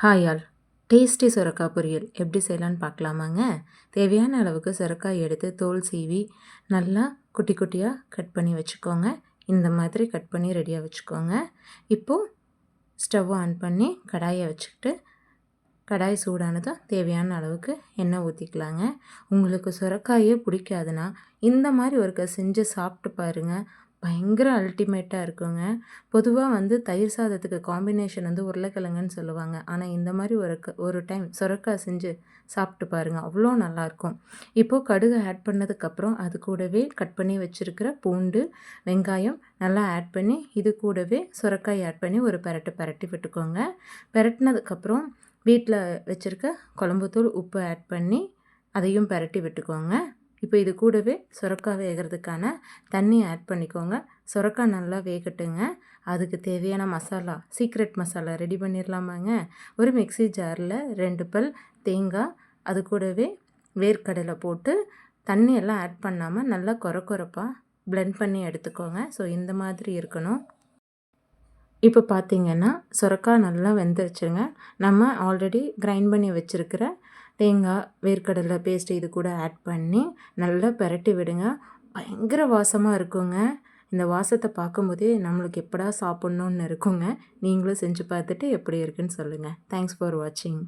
Hi all. Tasty சுரக்காய் பொரியல் எப்படி செய்யலான்னு பார்க்கலாமாங்க. தேவையான அளவுக்கு சுரக்காய் எடுத்து தோல் சீவி நல்லா குட்டி குட்டியாக கட் பண்ணி வச்சுக்கோங்க. இந்த மாதிரி கட் பண்ணி ரெடியாக வச்சுக்கோங்க. இப்போது ஸ்டவ் ஆன் பண்ணி கடாயை வச்சுக்கிட்டு கடாய் சூடானதும் தேவையான அளவுக்கு எண்ணெய் ஊற்றிக்கலாங்க. உங்களுக்கு சுரக்காயே பிடிக்காதுன்னா இந்த மாதிரி ஒருக்க செஞ்சு சாப்பிட்டு பாருங்கள். பயங்கர அல்டிமேட்டாக இருக்குங்க. பொதுவாக தயிர் சாதத்துக்கு காம்பினேஷன் உருளைக்கிழங்குன்னு சொல்லுவாங்க. ஆனால் இந்த மாதிரி ஒரு டைம் சுரக்காய் செஞ்சு சாப்பிட்டு பாருங்கள், அவ்வளோ நல்லாயிருக்கும். இப்போது கடுகு ஆட் பண்ணதுக்கப்புறம் அது கூடவே கட் பண்ணி வச்சுருக்கிற பூண்டு, வெங்காயம் நல்லா ஆட் பண்ணி இது கூடவே சுரக்காய் ஆட் பண்ணி ஒரு பரட்டி விட்டுக்கோங்க. பரட்டினதுக்கப்புறம் வீட்டில் வச்சுருக்க குழம்புத்தூள், உப்பு ஆட் பண்ணி அதையும் பரட்டி விட்டுக்கோங்க. இப்போ இது கூடவே சுரக்காய் வேகிறதுக்கான தண்ணி ஆட் பண்ணிக்கோங்க. சுரக்காய் நல்லா வேகட்டுங்க. அதுக்கு தேவையான மசாலா, சீக்ரெட் மசாலா ரெடி பண்ணிடலாமாங்க. ஒரு மிக்ஸி ஜாரில் 2 பல் தேங்காய், அது கூடவே வேர்க்கடலை போட்டு தண்ணி எல்லாம் ஆட் பண்ணாமல் நல்லா கொரப்பாக பிளெண்ட் பண்ணி எடுத்துக்கோங்க. ஸோ இந்த மாதிரி இருக்கணும். இப்போ பார்த்திங்கன்னா சுரக்காய் நல்லா வெந்துருச்சுங்க. நம்ம ஆல்ரெடி கிரைண்ட் பண்ணி வச்சுருக்கிற தேங்காய், வேர்க்கடலை பேஸ்ட்டு இது கூட ஆட் பண்ணி நல்லா பரட்டி விடுங்க. பயங்கர வாசமாக இருக்குங்க. இந்த வாசத்தை பார்க்கும்போதே நம்மளுக்கு எப்படா சாப்பிட்ணுன்னு இருக்குங்க. நீங்களும் செஞ்சு பார்த்துட்டு எப்படி இருக்குன்னு சொல்லுங்கள். தேங்க்ஸ் ஃபார் வாட்சிங்.